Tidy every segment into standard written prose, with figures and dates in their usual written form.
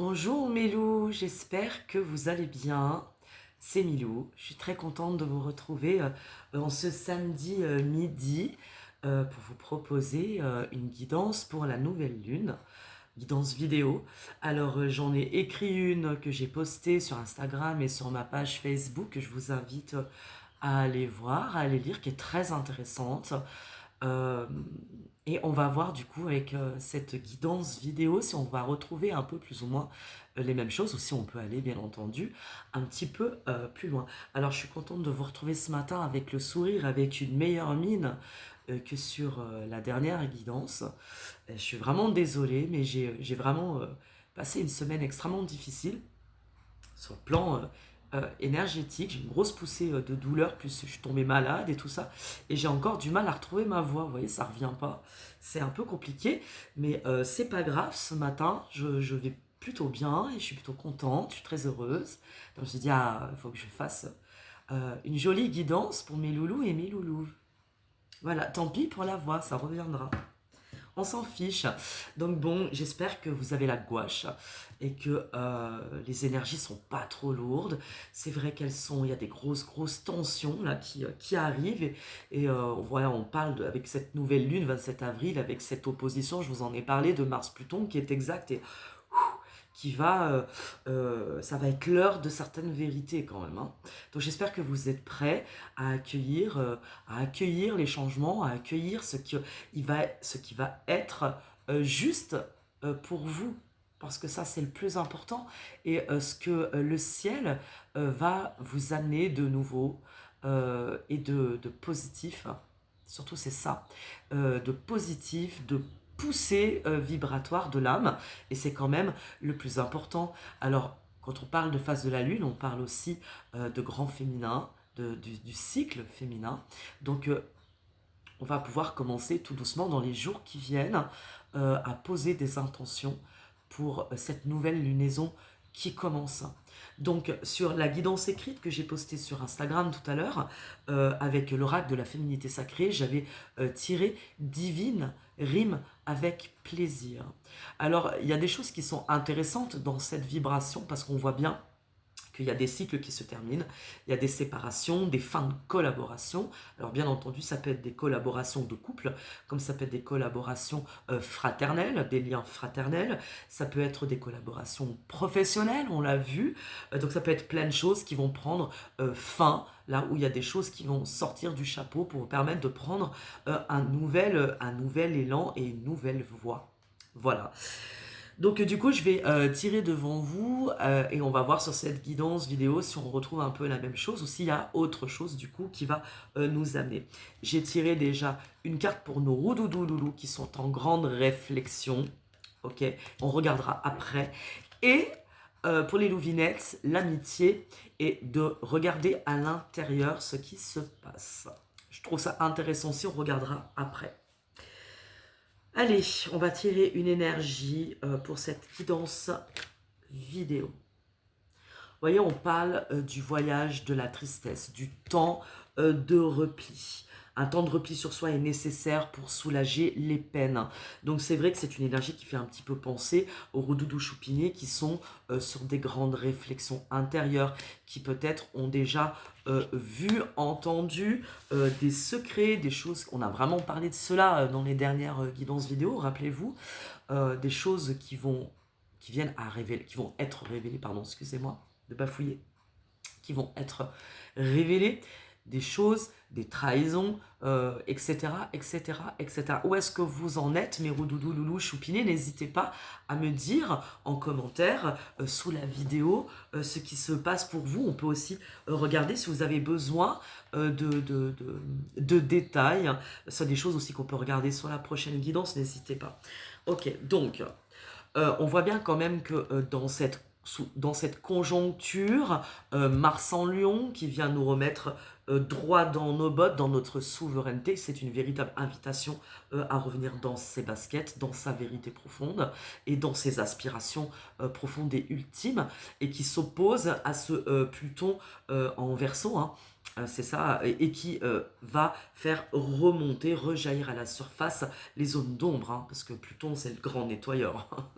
Bonjour Mélou, j'espère que vous allez bien. C'est Milou, je suis très contente de vous retrouver en ce samedi midi pour vous proposer une guidance pour la nouvelle lune, guidance vidéo. Alors j'en ai écrit une que j'ai postée sur Instagram et sur ma page Facebook que je vous invite à aller voir, à aller lire, qui est très intéressante. Euh, et on va voir du coup avec cette guidance vidéo si on va retrouver un peu plus ou moins les mêmes choses ou si on peut aller bien entendu un petit peu plus loin. Alors je suis contente de vous retrouver ce matin avec le sourire, avec une meilleure mine que sur la dernière guidance. Je suis vraiment désolée mais j'ai vraiment passé une semaine extrêmement difficile sur le plan énergétique. J'ai une grosse poussée de douleur, plus je suis tombée malade et tout ça. Et j'ai encore du mal à retrouver ma voix. Vous voyez, ça revient pas. C'est un peu compliqué, mais c'est pas grave. Ce matin, je vais plutôt bien et je suis plutôt contente. Je suis très heureuse. Donc je me suis dit, ah, il faut que je fasse une jolie guidance pour mes loulous et mes loulous. Voilà, tant pis pour la voix, ça reviendra. On s'en fiche. Donc bon, j'espère que vous avez la gouache et que les énergies sont pas trop lourdes. C'est vrai il y a des grosses tensions là qui arrivent et voilà, on parle avec cette nouvelle lune 27 avril, avec cette opposition, je vous en ai parlé de Mars-Pluton qui est exacte et qui ça va être l'heure de certaines vérités quand même, hein. Donc j'espère que vous êtes prêts à accueillir les changements, à accueillir ce qui va être juste pour vous. Parce que ça, c'est le plus important. Et ce que le ciel va vous amener de nouveau et de positif, surtout c'est ça, de positif, de poussée vibratoire de l'âme. Et c'est quand même le plus important. Alors, quand on parle de phase de la lune, on parle aussi de grand féminin, du cycle féminin. Donc, on va pouvoir commencer tout doucement dans les jours qui viennent à poser des intentions pour cette nouvelle lunaison qui commence. Donc sur la guidance écrite que j'ai postée sur Instagram tout à l'heure, avec l'oracle de la féminité sacrée, j'avais tiré divine rime avec plaisir. Alors il y a des choses qui sont intéressantes dans cette vibration parce qu'on voit bien qu'il y a des cycles qui se terminent, il y a des séparations, des fins de collaboration. Alors bien entendu, ça peut être des collaborations de couple, comme ça peut être des collaborations fraternelles, des liens fraternels, ça peut être des collaborations professionnelles, on l'a vu. Donc ça peut être plein de choses qui vont prendre fin, là où il y a des choses qui vont sortir du chapeau pour vous permettre de prendre un nouvel élan et une nouvelle voie. Voilà. Donc du coup, je vais tirer devant vous et on va voir sur cette guidance vidéo si on retrouve un peu la même chose ou s'il y a autre chose du coup qui va nous amener. J'ai tiré déjà une carte pour nos roudoudou loulous qui sont en grande réflexion. Ok, on regardera après. Et pour les louvinettes, l'amitié est de regarder à l'intérieur ce qui se passe. Je trouve ça intéressant si on regardera après. Allez, on va tirer une énergie pour cette guidance vidéo. Vous voyez, on parle du voyage de la tristesse, du temps de repli. Un temps de repli sur soi est nécessaire pour soulager les peines. Donc c'est vrai que c'est une énergie qui fait un petit peu penser aux roudoudous choupiniers qui sont sur des grandes réflexions intérieures, qui peut-être ont déjà vu, entendu des secrets, des choses, on a vraiment parlé de cela dans les dernières guidances vidéo, rappelez-vous, des choses qui viennent à révéler, qui vont être révélées, pardon, excusez-moi, de bafouiller, qui vont être révélées, des choses, des trahisons, etc., etc., etc. Où est-ce que vous en êtes, mes roudoudous, loulous, choupinés? N'hésitez pas à me dire en commentaire sous la vidéo ce qui se passe pour vous. On peut aussi regarder si vous avez besoin de détails. Ce sont des choses aussi qu'on peut regarder sur la prochaine guidance, n'hésitez pas. Ok, donc, on voit bien quand même que dans cette conjoncture, Mars en Lion qui vient nous remettre droit dans nos bottes, dans notre souveraineté, c'est une véritable invitation à revenir dans ses baskets, dans sa vérité profonde et dans ses aspirations profondes et ultimes et qui s'oppose à ce Pluton en Verseau, hein, C'est ça, et qui va faire remonter, rejaillir à la surface les zones d'ombre, hein, parce que Pluton, c'est le grand nettoyeur. Hein.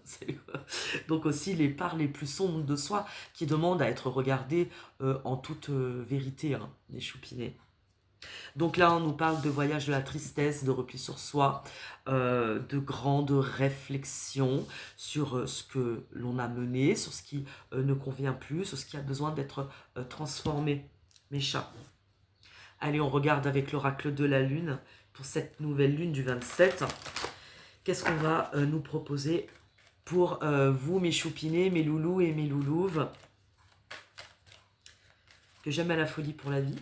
Donc aussi les parts les plus sombres de soi qui demandent à être regardées en toute vérité, hein, les choupinets. Donc là, on nous parle de voyage de la tristesse, de repli sur soi, de grandes réflexions sur ce que l'on a mené, sur ce qui ne convient plus, sur ce qui a besoin d'être transformé. Mes chats. Allez, on regarde avec l'oracle de la lune pour cette nouvelle lune du 27. Qu'est-ce qu'on va nous proposer pour vous, mes choupinets, mes loulous et mes loulouves, que j'aime à la folie pour la vie.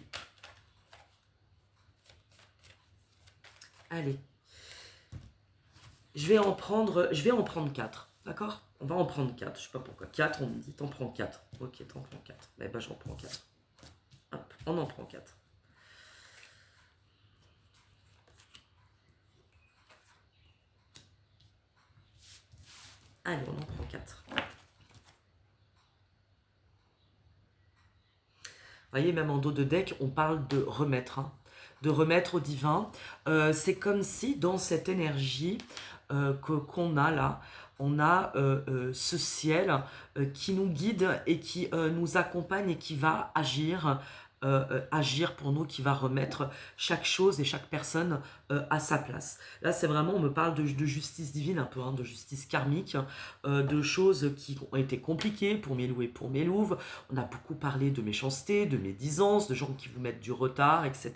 Allez, je vais en prendre 4, d'accord? On va en prendre 4, je sais pas pourquoi. 4, on me dit, t'en prends 4. Ok, t'en prends 4. Eh ben, j'en prends 4. Hop, on en prend 4. Allez, on en prend 4. Vous voyez, même en dos de deck, on parle de remettre, hein, de remettre au divin. C'est comme si dans cette énergie qu'on a là, on a ce ciel qui nous guide et qui nous accompagne et qui va agir pour nous, qui va remettre chaque chose et chaque personne à sa place. Là, c'est vraiment, on me parle de justice divine, un peu, hein, de justice karmique, de choses qui ont été compliquées pour mes loups et pour mes louves. On a beaucoup parlé de méchanceté, de médisance, de gens qui vous mettent du retard, etc.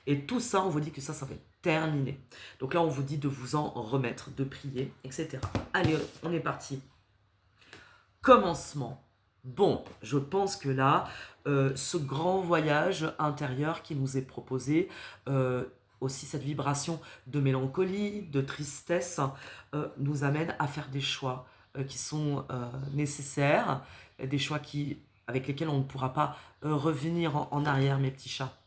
Et tout ça, on vous dit que ça va être terminé. Donc là, on vous dit de vous en remettre, de prier, etc. Allez, on est parti. Commencement. Bon, je pense que là, ce grand voyage intérieur qui nous est proposé, aussi cette vibration de mélancolie, de tristesse, nous amène à faire des choix qui sont nécessaires, des choix avec lesquels on ne pourra pas revenir en arrière, mes petits chats.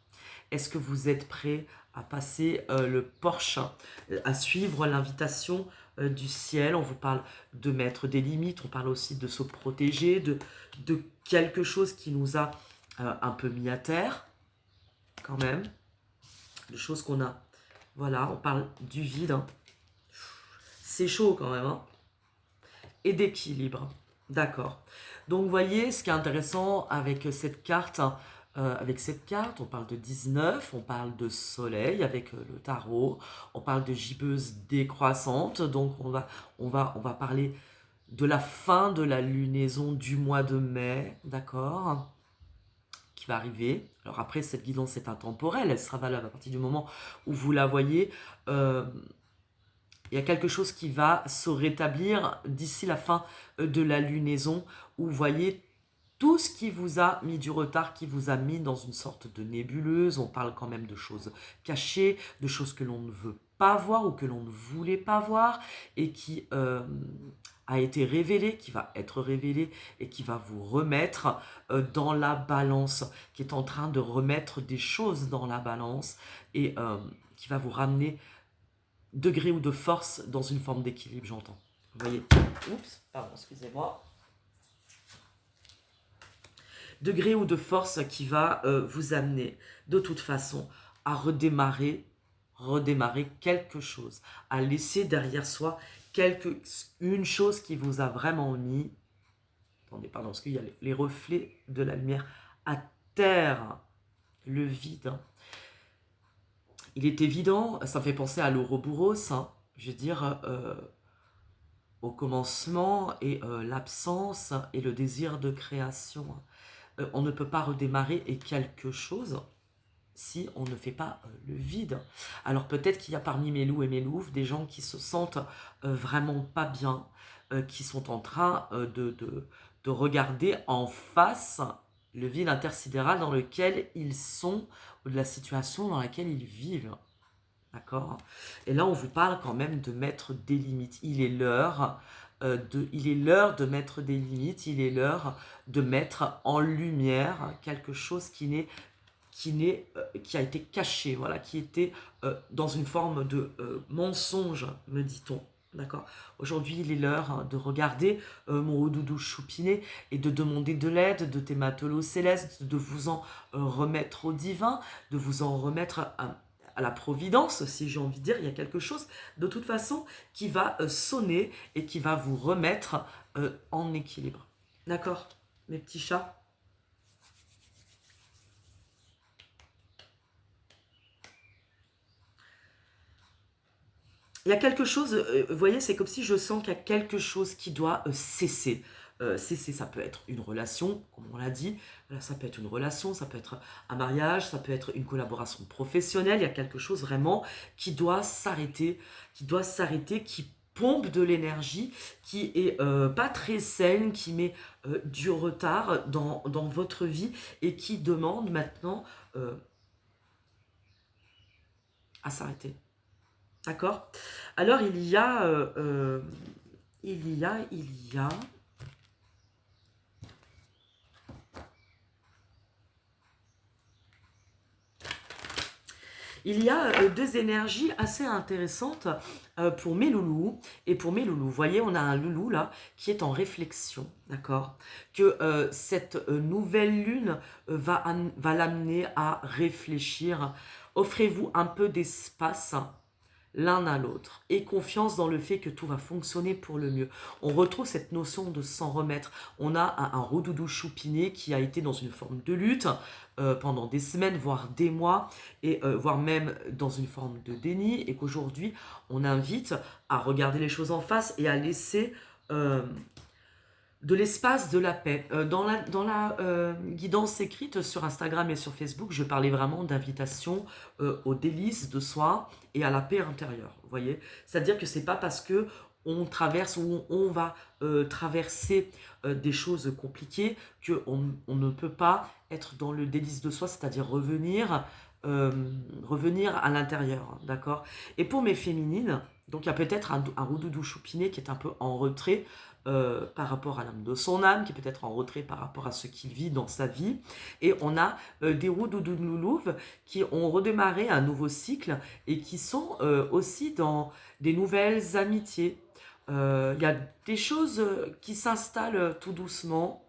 Est-ce que vous êtes prêts à passer le porche, à suivre l'invitation du ciel? On vous parle de mettre des limites, on parle aussi de se protéger, de quelque chose qui nous a un peu mis à terre, quand même, de choses qu'on a. Voilà, on parle du vide. Hein. C'est chaud quand même. Hein. Et d'équilibre. D'accord. Donc, vous voyez, ce qui est intéressant avec cette carte, on parle de 19, on parle de soleil avec le tarot, on parle de gibbeuse décroissante, donc on va parler de la fin de la lunaison du mois de mai, d'accord, qui va arriver. Alors après, cette guidance est intemporelle, elle sera valable à partir du moment où vous la voyez. Il y a quelque chose qui va se rétablir d'ici la fin de la lunaison, où vous voyez tout ce qui vous a mis du retard, qui vous a mis dans une sorte de nébuleuse. On parle quand même de choses cachées, de choses que l'on ne veut pas voir ou que l'on ne voulait pas voir et qui a été révélée, qui va être révélée et qui va vous remettre dans la balance, qui est en train de remettre des choses dans la balance et qui va vous ramener de gré ou de force dans une forme d'équilibre, j'entends. Vous voyez? Oups, pardon, excusez-moi. De gré ou de force qui va vous amener de toute façon à redémarrer quelque chose, à laisser derrière soi une chose qui vous a vraiment mis, attendez, pardon, parce qu'il y a les reflets de la lumière à terre, le vide. Il est évident, ça me fait penser à l'Ouroboros, hein, je veux dire, au commencement et l'absence et le désir de création. On ne peut pas redémarrer et quelque chose si on ne fait pas le vide. Alors peut-être qu'il y a parmi mes loups et mes louves des gens qui se sentent vraiment pas bien, qui sont en train de regarder en face le vide intersidéral dans lequel ils sont, ou de la situation dans laquelle ils vivent. D'accord? Et là, on vous parle quand même de mettre des limites. Il est l'heure de mettre des limites, il est l'heure de mettre en lumière quelque chose qui a été caché, voilà, qui était dans une forme de mensonge, me dit-on. D'accord. Aujourd'hui, il est l'heure de regarder mon Roudoudou choupiné et de demander de l'aide de tes matelots célestes, de vous en remettre au divin, de vous en remettre à la providence, si j'ai envie de dire. Il y a quelque chose, de toute façon, qui va sonner et qui va vous remettre en équilibre. D'accord, mes petits chats? Il y a quelque chose, vous voyez, c'est comme si je sens qu'il y a quelque chose qui doit cesser. Cesser, ça peut être une relation, comme on l'a dit, ça peut être une relation, ça peut être un mariage, ça peut être une collaboration professionnelle. Il y a quelque chose vraiment qui doit s'arrêter, qui pompe de l'énergie, qui est pas très saine, qui met du retard dans votre vie et qui demande maintenant à s'arrêter. D'accord? Alors il y a, deux énergies assez intéressantes pour mes loulous et pour mes loulous. Vous voyez, on a un loulou là qui est en réflexion, d'accord? Que cette nouvelle lune va l'amener à réfléchir. Offrez-vous un peu d'espace l'un à l'autre et confiance dans le fait que tout va fonctionner pour le mieux. On retrouve cette notion de s'en remettre. On a un Roudoudou choupiné qui a été dans une forme de lutte pendant des semaines, voire des mois, et voire même dans une forme de déni, et qu'aujourd'hui, on invite à regarder les choses en face et à laisser de l'espace, de la paix. Dans la guidance écrite sur Instagram et sur Facebook, je parlais vraiment d'invitation au délice de soi et à la paix intérieure. Vous voyez, c'est-à-dire que c'est pas parce que on traverse ou on va traverser des choses compliquées que on ne peut pas être dans le délice de soi, c'est-à-dire revenir à l'intérieur, d'accord. Et pour mes féminines, donc il y a peut-être un Roudoudou choupiné qui est un peu en retrait par rapport à l'âme de son âme, qui est peut-être en retrait par rapport à ce qu'il vit dans sa vie. Et on a des Roudoudou qui ont redémarré un nouveau cycle et qui sont aussi dans des nouvelles amitiés. Il y a des choses qui s'installent tout doucement.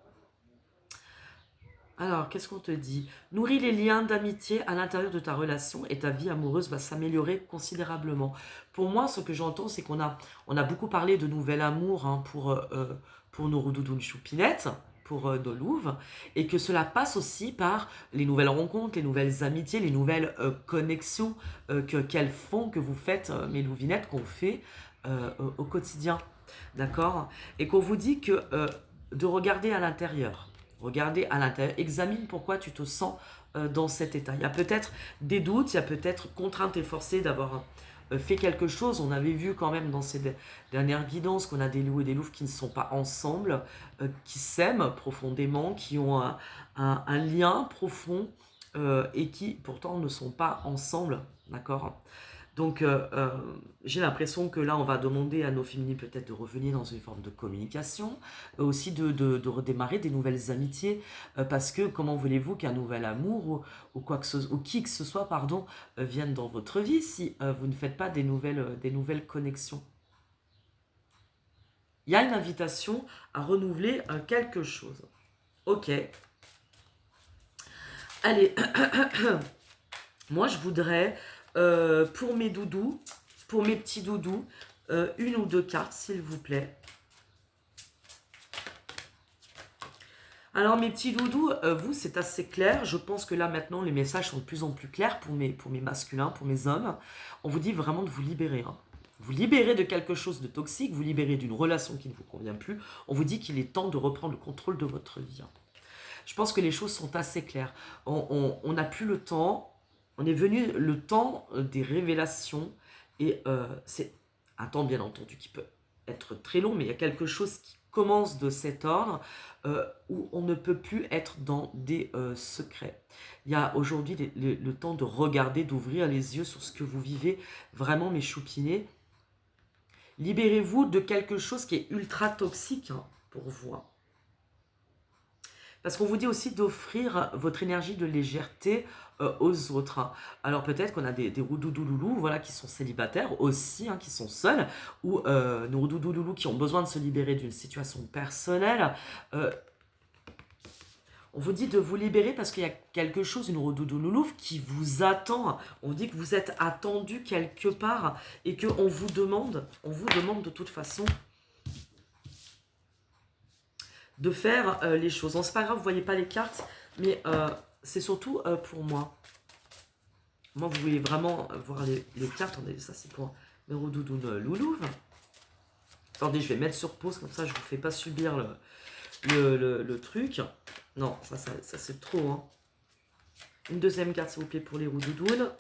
Alors, qu'est-ce qu'on te dit? Nourris les liens d'amitié à l'intérieur de ta relation et ta vie amoureuse va s'améliorer considérablement. Pour moi, ce que j'entends, c'est on a beaucoup parlé de nouvel amour hein, pour nos roudoudounes choupinettes, pour nos louves, et que cela passe aussi par les nouvelles rencontres, les nouvelles amitiés, les nouvelles connexions qu'elles font, que vous faites, mes louvinettes, qu'on fait au quotidien. D'accord? Et qu'on vous dit que de regarder à l'intérieur. Regardez à l'intérieur, examine pourquoi tu te sens dans cet état. Il y a peut-être des doutes, il y a peut-être contrainte et forcée d'avoir fait quelque chose. On avait vu quand même dans ces dernières guidances qu'on a des loups et des louves qui ne sont pas ensemble, qui s'aiment profondément, qui ont un lien profond et qui pourtant ne sont pas ensemble, d'accord? Donc, j'ai l'impression que là, on va demander à nos féminines peut-être de revenir dans une forme de communication, aussi de redémarrer des nouvelles amitiés, parce que comment voulez-vous qu'un nouvel amour ou quoi que ce, ou qui que ce soit, pardon, vienne dans votre vie si vous ne faites pas des nouvelles connexions. Il y a une invitation à renouveler quelque chose. Ok. Allez, moi je voudrais, pour mes doudous, pour mes petits doudous, une ou deux cartes, s'il vous plaît. Alors mes petits doudous, vous c'est assez clair. Je pense que là maintenant les messages sont de plus en plus clairs pour mes masculins, pour mes hommes. On vous dit vraiment de vous libérer. Hein. Vous libérez de quelque chose de toxique, vous libérez d'une relation qui ne vous convient plus. On vous dit qu'il est temps de reprendre le contrôle de votre vie. Hein. Je pense que les choses sont assez claires. On n'a plus le temps. On est venu le temps des révélations. Et c'est un temps, bien entendu, qui peut être très long, mais il y a quelque chose qui commence de cet ordre où on ne peut plus être dans des secrets. Il y a aujourd'hui le temps de regarder, d'ouvrir les yeux sur ce que vous vivez. Vraiment, mes choupinés, libérez-vous de quelque chose qui est ultra toxique hein, pour vous. Hein. Parce qu'on vous dit aussi d'offrir votre énergie de légèreté aux autres, hein. Alors peut-être qu'on a des roudoudoulous, voilà, qui sont célibataires aussi, hein, qui sont seuls, ou nos roudoudoulous qui ont besoin de se libérer d'une situation personnelle. Euh, on vous dit de vous libérer parce qu'il y a quelque chose, une roudoudoulou, qui vous attend. On vous dit que vous êtes attendu quelque part et qu'on vous demande de toute façon de faire les choses. Bon, c'est pas grave, vous voyez pas les cartes, mais c'est surtout pour moi. Moi, vous voulez vraiment voir les cartes. Attendez, ça c'est pour mes roudoudoun loulouves. Attendez, je vais mettre sur pause, comme ça je vous fais pas subir le truc. Non, ça c'est trop, hein. Une deuxième carte, s'il vous plaît, pour les roudoudounes.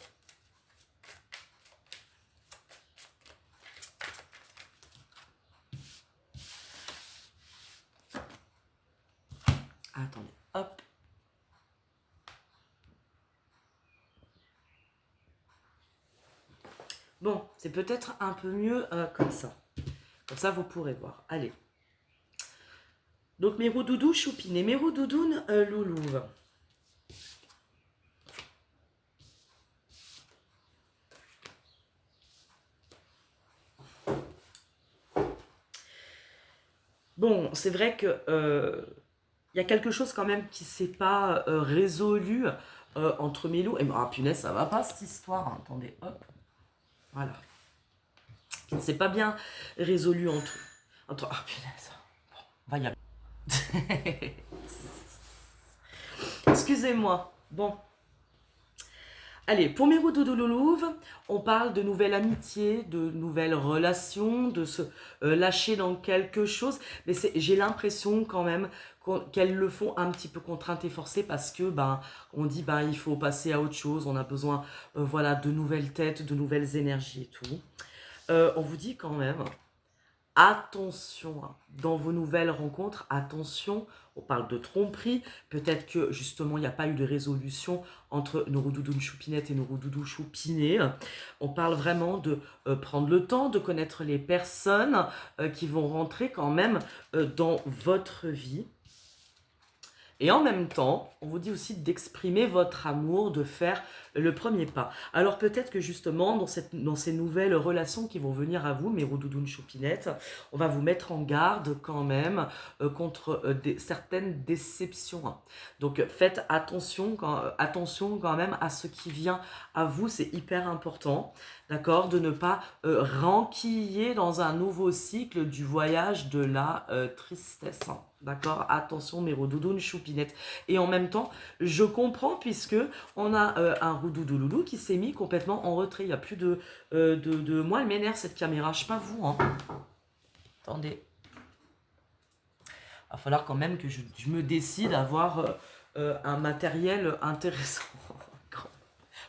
Attendez, hop. Bon, c'est peut-être un peu mieux comme ça. Comme ça, vous pourrez voir. Allez. Donc, mes roudoudous choupinés, mes roudoudounes loulouves. Bon, c'est vrai que y a quelque chose quand même qui ne s'est pas résolu entre mes loups. Et ah punaise, ça va pas cette histoire, hein. Attendez, hop. Voilà. Qui ne s'est pas bien résolu entre. Ah punaise. Bon, on va y aller. Excusez-moi. Bon. Allez, pour mes roudouloulouves, on parle de nouvelles amitiés, de nouvelles relations, de se lâcher dans quelque chose. Mais j'ai l'impression quand même qu'elles le font un petit peu contraintes et forcées parce que on dit il faut passer à autre chose, on a besoin voilà, de nouvelles têtes, de nouvelles énergies et tout. On vous dit quand même, attention, hein, dans vos nouvelles rencontres, attention, on parle de tromperie, peut-être que justement il n'y a pas eu de résolution entre nos roudoudounes choupinettes et nos roudoudous choupinés. On parle vraiment de prendre le temps de connaître les personnes qui vont rentrer quand même dans votre vie. Et en même temps, on vous dit aussi d'exprimer votre amour, de faire le premier pas. Alors peut-être que justement, dans ces nouvelles relations qui vont venir à vous, mes roudoudounes choupinettes, on va vous mettre en garde quand même contre certaines déceptions, hein. Donc faites attention quand même à ce qui vient à vous, c'est hyper important, d'accord, de ne pas renquiller dans un nouveau cycle du voyage de la tristesse, hein. D'accord, attention mes roudoudounes choupinettes. Et en même temps, je comprends puisque on a un roudoudoulou qui s'est mis complètement en retrait. Il n'y a plus de moi, elle m'énerve cette caméra, je sais pas vous, hein. Attendez. Il va falloir quand même que je me décide à avoir un matériel intéressant.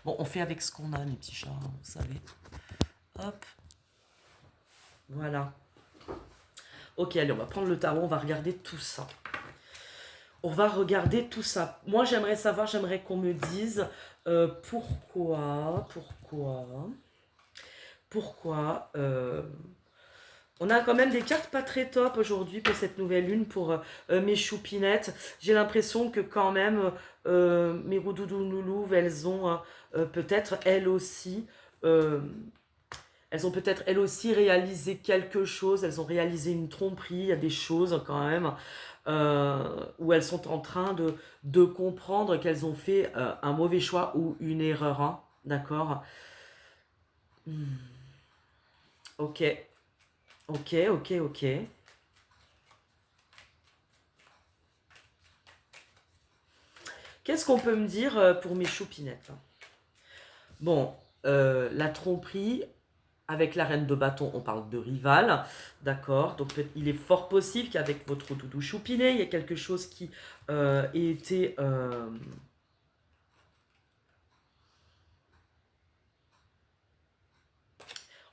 Bon, on fait avec ce qu'on a, mes petits chats, hein, vous savez. Hop. Voilà. Ok, allez, on va prendre le tarot, on va regarder tout ça. On va regarder tout ça. Moi, j'aimerais savoir, j'aimerais qu'on me dise pourquoi. On a quand même des cartes pas très top aujourd'hui pour cette nouvelle lune, pour mes choupinettes. J'ai l'impression que quand même, mes roudoudouloulouves, elles ont peut-être elles aussi... elles ont peut-être elles aussi réalisé quelque chose, elles ont réalisé une tromperie, il y a des choses quand même où elles sont en train de comprendre qu'elles ont fait un mauvais choix ou une erreur, hein, d'accord. Ok, ok. Qu'est-ce qu'on peut me dire pour mes choupinettes? Bon, la tromperie, avec la reine de bâton, on parle de rival, d'accord. Donc il est fort possible qu'avec votre doudou choupinet, il y ait quelque chose qui ait été...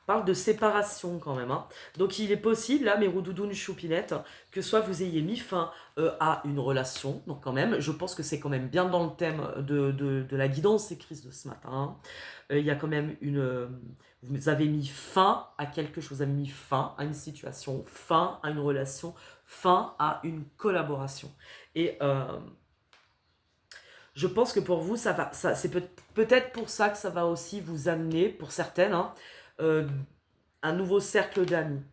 On parle de séparation quand même, hein. Donc il est possible, là, mes roudoudounes choupinettes, que soit vous ayez mis fin à une relation, donc quand même, je pense que c'est quand même bien dans le thème de la guidance écrite de ce matin. Il y a quand même vous avez mis fin à quelque chose, vous avez mis fin à une situation, fin à une relation, fin à une collaboration. Et Je pense que pour vous, ça va, c'est peut-être pour ça que ça va aussi vous amener, pour certaines, hein, euh, un nouveau cercle d'amis.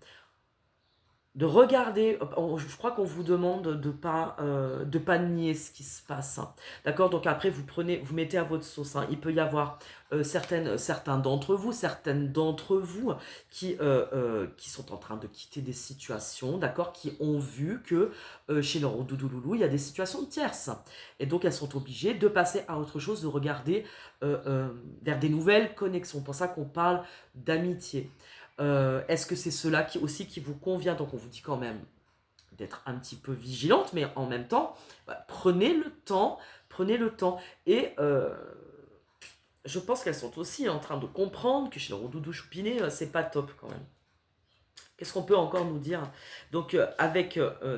De regarder, je crois qu'on vous demande de pas nier ce qui se passe, hein. D'accord? Donc après, vous mettez à votre sauce, hein. Il peut y avoir certains d'entre vous, certaines d'entre vous qui sont en train de quitter des situations, d'accord? Qui ont vu que chez leur doudou-loulou, il y a des situations tierces. Et donc, elles sont obligées de passer à autre chose, de regarder vers des nouvelles connexions. C'est pour ça qu'on parle d'amitié. Est-ce que c'est cela aussi qui vous convient? Donc on vous dit quand même d'être un petit peu vigilante, mais en même temps, bah, prenez le temps, prenez le temps. Et je pense qu'elles sont aussi en train de comprendre que chez le Roudoudou Choupinet, c'est pas top quand même. Qu'est-ce qu'on peut encore nous dire? Donc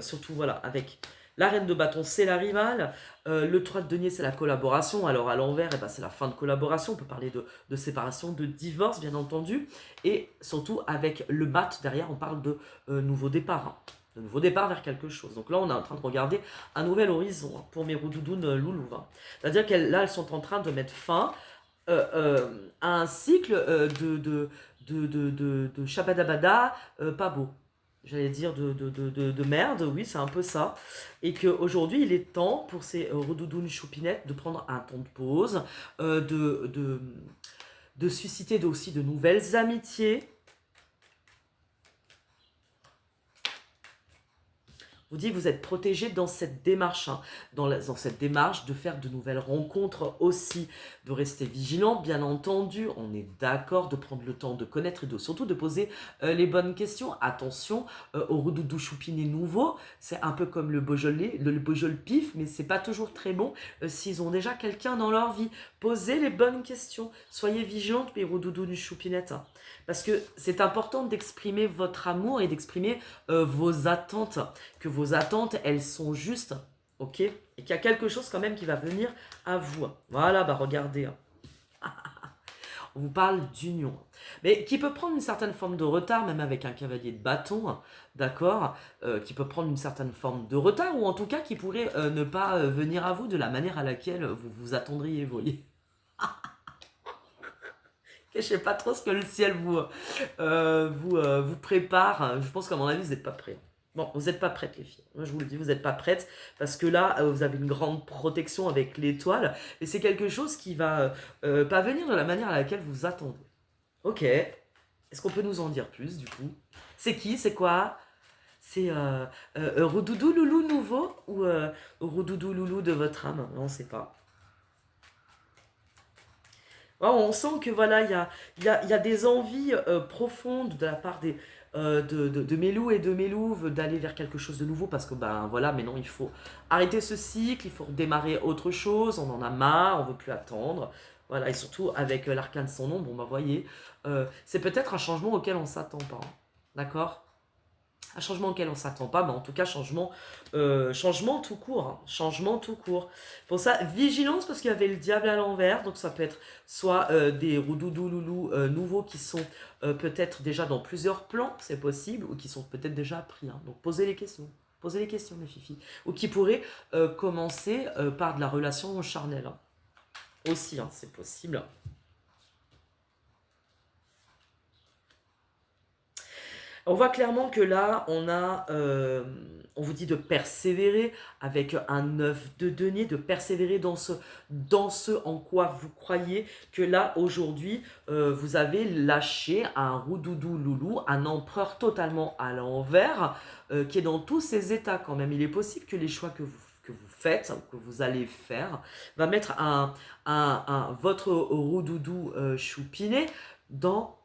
surtout voilà, avec la reine de bâton, c'est la rivale. Le 3 de denier, c'est la collaboration. Alors à l'envers, eh ben, c'est la fin de collaboration. On peut parler de séparation, de divorce, bien entendu. Et surtout, avec le mat, derrière, on parle de nouveau départ, hein. De nouveau départ vers quelque chose. Donc là, on est en train de regarder un nouvel horizon, hein, pour mes roudoudounes loulou, hein. C'est-à-dire qu'elles là, elles sont en train de mettre fin à un cycle de shabadabada pas beau. J'allais dire de merde, oui, c'est un peu ça. Et qu'aujourd'hui, il est temps pour ces redoudounes choupinettes de prendre un temps de pause, de susciter aussi de nouvelles amitiés. Vous dites, vous êtes protégé dans cette démarche, hein, dans cette démarche de faire de nouvelles rencontres aussi, de rester vigilant, bien entendu, on est d'accord de prendre le temps de connaître et surtout de poser les bonnes questions. Attention au redoudou choupiné nouveau, c'est un peu comme le Beaujolais, le Beaujolais pif, mais c'est pas toujours très bon s'ils ont déjà quelqu'un dans leur vie. Posez les bonnes questions, soyez vigilantes, mes redoudous du choupinette, hein, parce que c'est important d'exprimer votre amour et d'exprimer vos attentes, que vos attentes, elles sont justes, ok? Et qu'il y a quelque chose quand même qui va venir à vous. Voilà, bah regardez, hein. On vous parle d'union, mais qui peut prendre une certaine forme de retard, même avec un cavalier de bâton, hein, d'accord, qui peut prendre une certaine forme de retard, ou en tout cas qui pourrait ne pas venir à vous de la manière à laquelle vous vous attendriez, vous voyez. Je sais pas trop ce que le ciel vous prépare. Je pense qu'à mon avis, vous n'êtes pas prêts. Bon, vous n'êtes pas prêtes, les filles. Moi, je vous le dis, vous n'êtes pas prêtes parce que là, vous avez une grande protection avec l'étoile et c'est quelque chose qui va pas venir de la manière à laquelle vous attendez. Ok. Est-ce qu'on peut nous en dire plus, du coup? C'est qui? C'est quoi? C'est Roudoudou Loulou nouveau ou Roudoudou Loulou de votre âme? On ne sait pas. Ouais, on sent que voilà, il y a des envies profondes de la part de mes loups et de mes louves d'aller vers quelque chose de nouveau parce que ben voilà, maintenant il faut arrêter ce cycle, il faut redémarrer autre chose, on en a marre, on veut plus attendre. Voilà, et surtout avec l'arcane sans nom, bon bah voyez, c'est peut-être un changement auquel on s'attend pas, hein. D'accord? Un changement auquel on ne s'attend pas, mais en tout cas, changement tout court, hein, changement tout court. Pour ça, vigilance, parce qu'il y avait le diable à l'envers, donc ça peut être soit des roudoudou loulous nouveaux qui sont peut-être déjà dans plusieurs plans, c'est possible, ou qui sont peut-être déjà pris, hein. Donc posez les questions. Posez les questions, mes filles. Ou qui pourraient commencer par de la relation charnelle, hein. Aussi, hein, c'est possible. On voit clairement que là, on vous dit de persévérer avec un 9 de denier, de persévérer dans ce en quoi vous croyez, que là, aujourd'hui, vous avez lâché un roudoudou loulou, un empereur totalement à l'envers, qui est dans tous ses états quand même. Il est possible que les choix que vous faites, que vous allez faire, va mettre votre roudoudou choupiné dans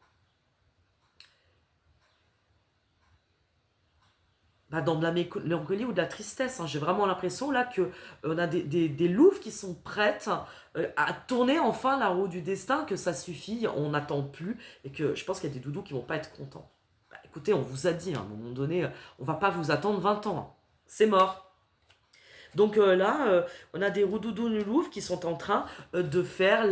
dans de la mélancolie ou de la tristesse, hein. J'ai vraiment l'impression là que on a des louves qui sont prêtes à tourner enfin la roue du destin, que ça suffit, on n'attend plus, et que je pense qu'il y a des doudous qui vont pas être contents. Bah, écoutez, on vous a dit, hein, à un moment donné, on va pas vous attendre 20 ans, hein. C'est mort. Donc là, on a des roudoudous louves qui sont en train de faire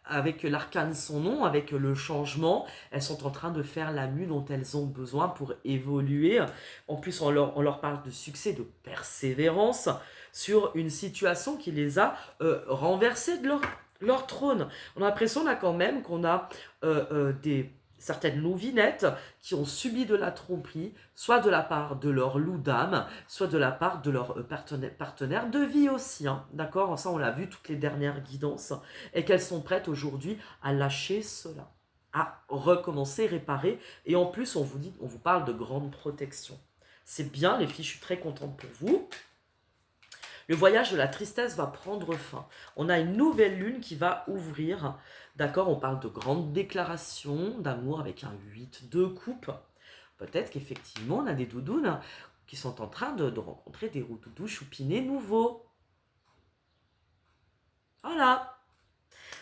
avec l'arcane son nom, avec le changement, elles sont en train de faire la mue dont elles ont besoin pour évoluer. En plus, on leur parle de succès, de persévérance sur une situation qui les a renversées de leur trône. On a l'impression là quand même qu'on a certaines louvinettes qui ont subi de la tromperie, soit de la part de leur loup d'âme, soit de la part de leur partenaire de vie aussi. Hein, d'accord. Ça, on l'a vu toutes les dernières guidances. Et qu'elles sont prêtes aujourd'hui à lâcher cela, à recommencer, réparer. Et en plus, on vous parle de grande protection. C'est bien, les filles, je suis très contente pour vous. Le voyage de la tristesse va prendre fin. On a une nouvelle lune qui va ouvrir. D'accord, on parle de grandes déclarations d'amour avec un 8 de coupe. Peut-être qu'effectivement, on a des doudounes qui sont en train de rencontrer des doudous choupinés nouveaux. Voilà.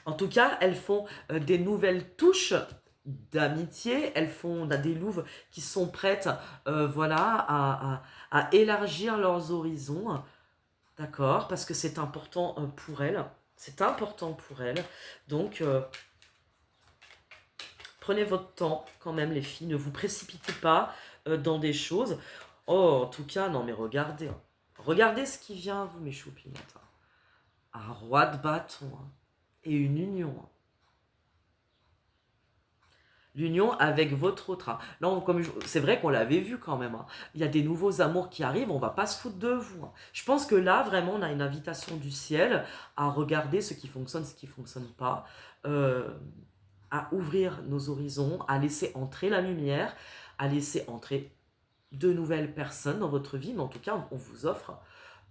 En tout cas, elles font des nouvelles touches d'amitié. Elles font des louves qui sont prêtes voilà, à élargir leurs horizons. D'accord, parce que c'est important pour elles. C'est important pour elles. Donc, prenez votre temps quand même, les filles. Ne vous précipitez pas dans des choses. Oh, en tout cas, non, mais regardez. Hein. Regardez ce qui vient à vous, mes choupinettes. Hein. Un roi de bâton hein, et une union. Hein. L'union avec votre autre. Hein. Là, c'est vrai qu'on l'avait vu quand même. Hein. Il y a des nouveaux amours qui arrivent, on va pas se foutre de vous. Hein. Je pense que là, vraiment, on a une invitation du ciel à regarder ce qui fonctionne, ce qui fonctionne pas, à ouvrir nos horizons, à laisser entrer la lumière, à laisser entrer de nouvelles personnes dans votre vie. Mais en tout cas,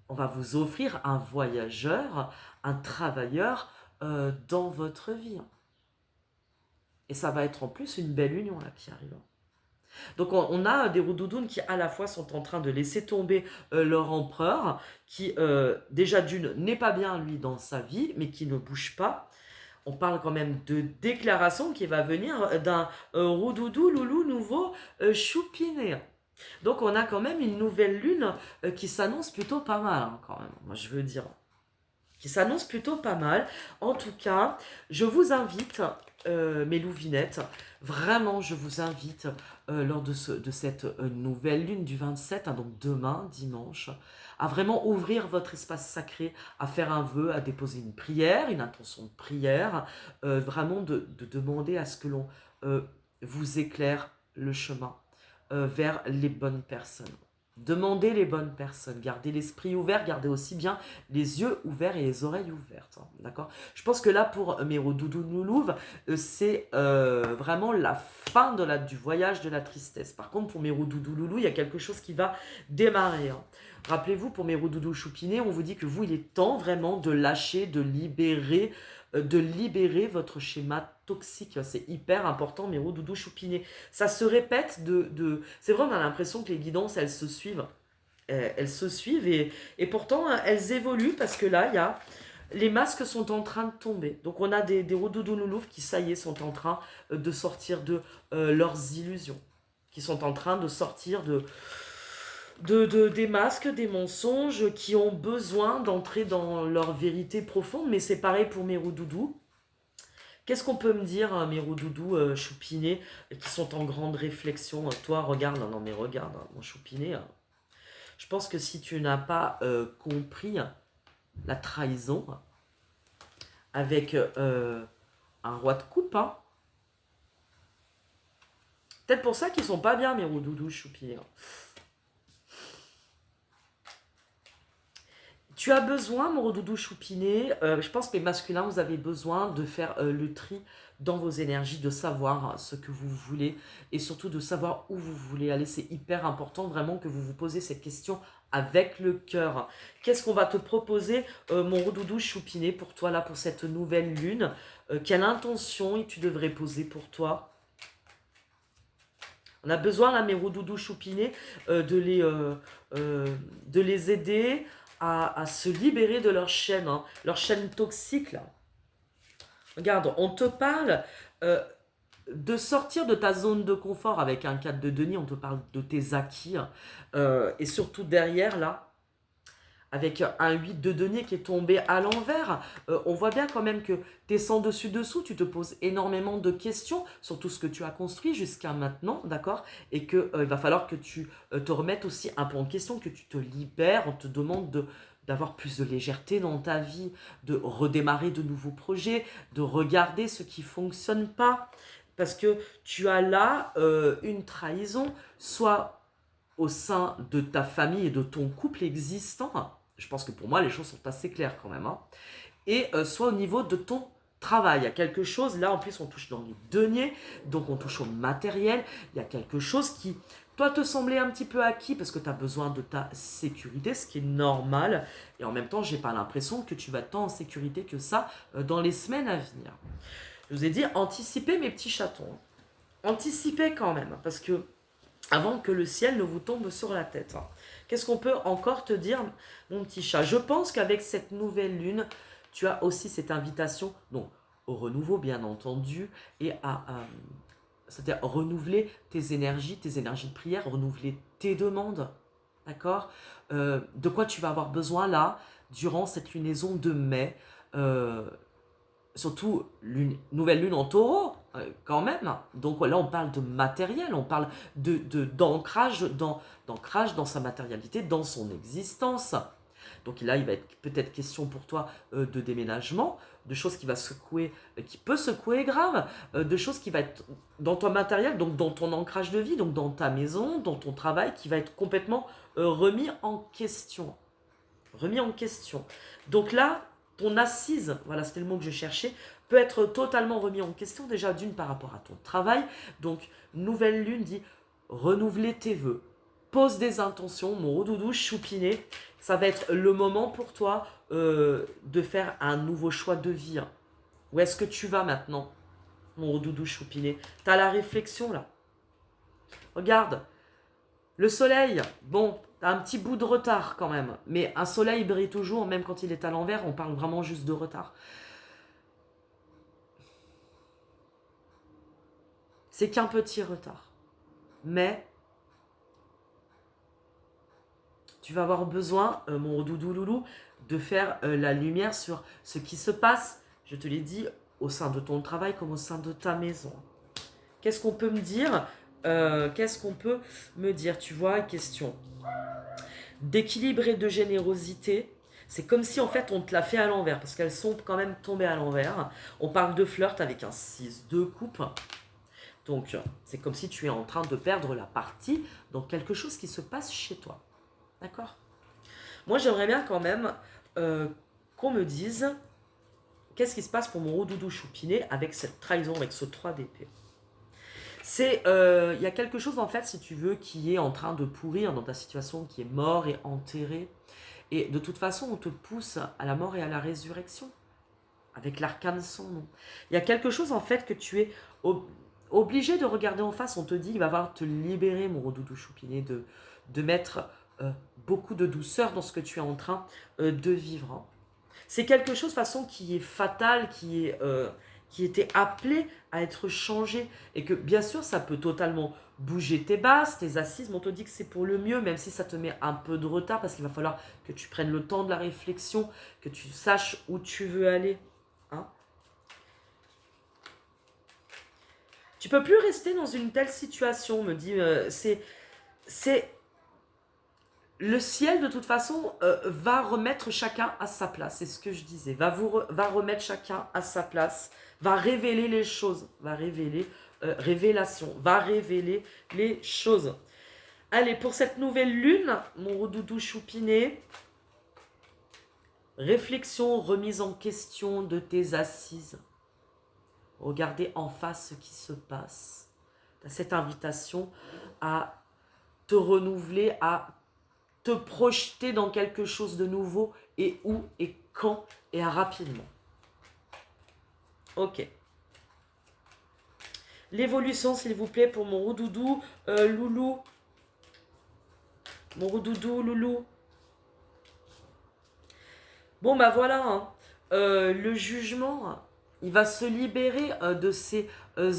on va vous offrir un voyageur, un travailleur dans votre vie. Hein. Et ça va être en plus une belle union là qui arrive. Donc on a des roudoudounes qui à la fois sont en train de laisser tomber leur empereur, qui déjà d'une n'est pas bien lui dans sa vie, mais qui ne bouge pas. On parle quand même de déclaration qui va venir d'un roudoudou loulou nouveau choupiné. Donc on a quand même une nouvelle lune qui s'annonce plutôt pas mal hein, quand même, moi je veux dire. Qui s'annonce plutôt pas mal. En tout cas, je vous invite, mes louvinettes, vraiment, je vous invite lors de cette nouvelle lune du 27, hein, donc demain, dimanche, à vraiment ouvrir votre espace sacré, à faire un vœu, à déposer une prière, une intention de prière, vraiment de demander à ce que l'on vous éclaire le chemin vers les bonnes personnes. Demandez les bonnes personnes, gardez l'esprit ouvert, gardez aussi bien les yeux ouverts et les oreilles ouvertes, hein, d'accord. Je pense que là, pour mes doudouloulouves, c'est vraiment la fin du voyage de la tristesse. Par contre, pour mes doudouloulous, il y a quelque chose qui va démarrer. Hein. Rappelez-vous, pour mes doudous choupinés, on vous dit que vous, il est temps vraiment de lâcher, de libérer votre schéma toxique. C'est hyper important, mes doudous choupinés. Ça se répète C'est vrai, on a l'impression que les guidances, elles se suivent. Elles se suivent et pourtant, elles évoluent parce que là, il y a... Les masques sont en train de tomber. Donc, on a des doudouloulouves qui, ça y est, sont en train de sortir de leurs illusions. Qui sont en train de sortir des masques, des mensonges, qui ont besoin d'entrer dans leur vérité profonde. Mais c'est pareil pour mes roudoudous. Qu'est-ce qu'on peut me dire, mes roudoudous choupinés, qui sont en grande réflexion? Toi, regarde, non mais regarde, hein, mon choupiné. Je pense que si tu n'as pas compris la trahison avec un roi de coupe, hein, peut-être pour ça qu'ils sont pas bien, mes roudoudous choupinés. Hein. Tu as besoin, mon doudou choupiné, je pense que les masculins, vous avez besoin de faire le tri dans vos énergies, de savoir ce que vous voulez et surtout de savoir où vous voulez aller. C'est hyper important vraiment que vous vous posez cette question avec le cœur. Qu'est-ce qu'on va te proposer, mon doudou choupiné, pour toi, là, pour cette nouvelle lune? Quelle intention tu devrais poser pour toi? On a besoin, là, mes doudous choupinés, de les aider à se libérer de leur chaîne toxique. Là. Regarde, on te parle de sortir de ta zone de confort avec un 4 de denier, on te parle de tes acquis. Et surtout derrière, là, avec un 8 de denier qui est tombé à l'envers. On voit bien quand même que tu es sans dessus-dessous, tu te poses énormément de questions sur tout ce que tu as construit jusqu'à maintenant, d'accord? Et qu'il va falloir que tu te remettes aussi un peu en question, que tu te libères, on te demande d'avoir plus de légèreté dans ta vie, de redémarrer de nouveaux projets, de regarder ce qui ne fonctionne pas. Parce que tu as là une trahison, soit au sein de ta famille et de ton couple existant. Je pense que pour moi, les choses sont assez claires quand même. Hein. Et soit au niveau de ton travail. Il y a quelque chose, là en plus on touche dans les deniers, donc on touche au matériel. Il y a quelque chose qui, toi, te semblait un petit peu acquis parce que tu as besoin de ta sécurité, ce qui est normal. Et en même temps, j'ai pas l'impression que tu vas tant en sécurité que ça dans les semaines à venir. Je vous ai dit, anticipez mes petits chatons. Anticipez quand même, parce que avant que le ciel ne vous tombe sur la tête. Hein. Qu'est-ce qu'on peut encore te dire, mon petit chat? Je pense qu'avec cette nouvelle lune, tu as aussi cette invitation, donc au renouveau bien entendu, et c'est-à-dire renouveler tes énergies de prière, renouveler tes demandes, d'accord? De quoi tu vas avoir besoin là, durant cette lunaison de mai, surtout nouvelle lune en taureau, quand même. Donc là, on parle de matériel, on parle d'ancrage d'ancrage dans sa matérialité, dans son existence. Donc là, il va être peut-être question pour toi de déménagement, de choses qui va secouer, qui peut secouer grave, de choses qui va être dans ton matériel, donc dans ton ancrage de vie, donc dans ta maison, dans ton travail, qui va être complètement remis en question. Remis en question. Donc là, ton assise, voilà, c'était le mot que je cherchais, peut être totalement remis en question, déjà d'une par rapport à ton travail. Donc, nouvelle lune dit renouveler tes vœux, pose des intentions, mon rodoudou choupiné. Ça va être le moment pour toi de faire un nouveau choix de vie. Hein. Où est-ce que tu vas maintenant, mon rodoudou choupiné? T'as la réflexion là. Regarde, le soleil, bon, t'as un petit bout de retard quand même. Mais un soleil brille toujours, même quand il est à l'envers, on parle vraiment juste de retard. C'est qu'un petit retard. Mais tu vas avoir besoin, mon doudou loulou, de faire la lumière sur ce qui se passe, je te l'ai dit, au sein de ton travail comme au sein de ta maison. Qu'est-ce qu'on peut me dire Qu'est-ce qu'on peut me dire? Tu vois, question d'équilibre et de générosité. C'est comme si en fait on te l'a fait à l'envers, parce qu'elles sont quand même tombées à l'envers. On parle de flirt avec un 6 de coupe. Donc c'est comme si tu es en train de perdre la partie dans quelque chose qui se passe chez toi. D'accord? Moi j'aimerais bien quand même qu'on me dise qu'est-ce qui se passe pour mon rodoudou choupiné avec cette trahison, avec ce 3 d'épée. C'est, il y a quelque chose en fait, si tu veux, qui est en train de pourrir dans ta situation, qui est mort et enterré. Et de toute façon, on te pousse à la mort et à la résurrection, avec l'arcane sans nom. Il y a quelque chose en fait que tu es obligé de regarder en face. On te dit, il va falloir te libérer, mon rodoudou choupiné, de mettre beaucoup de douceur dans ce que tu es en train de vivre. C'est quelque chose de façon qui est fatal, qui était appelé à être changé. Et que bien sûr, ça peut totalement bouger tes bases, tes assises, mais on te dit que c'est pour le mieux, même si ça te met un peu de retard, parce qu'il va falloir que tu prennes le temps de la réflexion, que tu saches où tu veux aller. Hein. Tu peux plus rester dans une telle situation, me dit, c'est le ciel, de toute façon, va remettre chacun à sa place. C'est ce que je disais. Va remettre chacun à sa place. Va révéler les choses. Va révéler, révélation. Va révéler les choses. Allez, pour cette nouvelle lune, mon rodoudou choupiné, réflexion, remise en question de tes assises. Regardez en face ce qui se passe. Tu as cette invitation à te renouveler, à te projeter dans quelque chose de nouveau, et où, et quand, et rapidement. Ok. L'évolution, s'il vous plaît, pour mon roudoudou loulou. Mon roudoudou loulou. Bon, bah voilà. Hein. Le jugement, il va se libérer de ses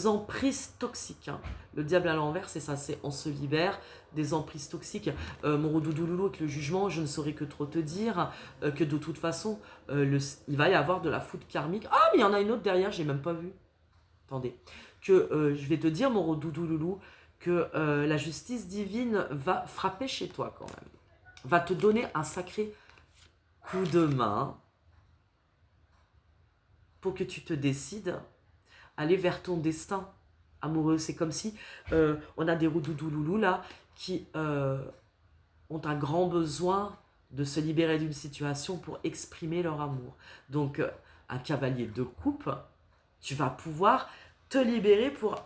emprises toxiques. Hein. Le diable à l'envers, c'est ça, c'est on se libère des emprises toxiques. Mon rodoudou loulou avec le jugement, je ne saurais que trop te dire que de toute façon, il va y avoir de la foudre karmique. Ah, mais il y en a une autre derrière, j'ai même pas vu. Attendez. Que je vais te dire, mon rodoudou loulou, que la justice divine va frapper chez toi quand même. Va te donner un sacré coup de main pour que tu te décides à aller vers ton destin amoureux. C'est comme si on a des roudoudou loulous là qui ont un grand besoin de se libérer d'une situation pour exprimer leur amour. Donc un cavalier de coupe, tu vas pouvoir te libérer pour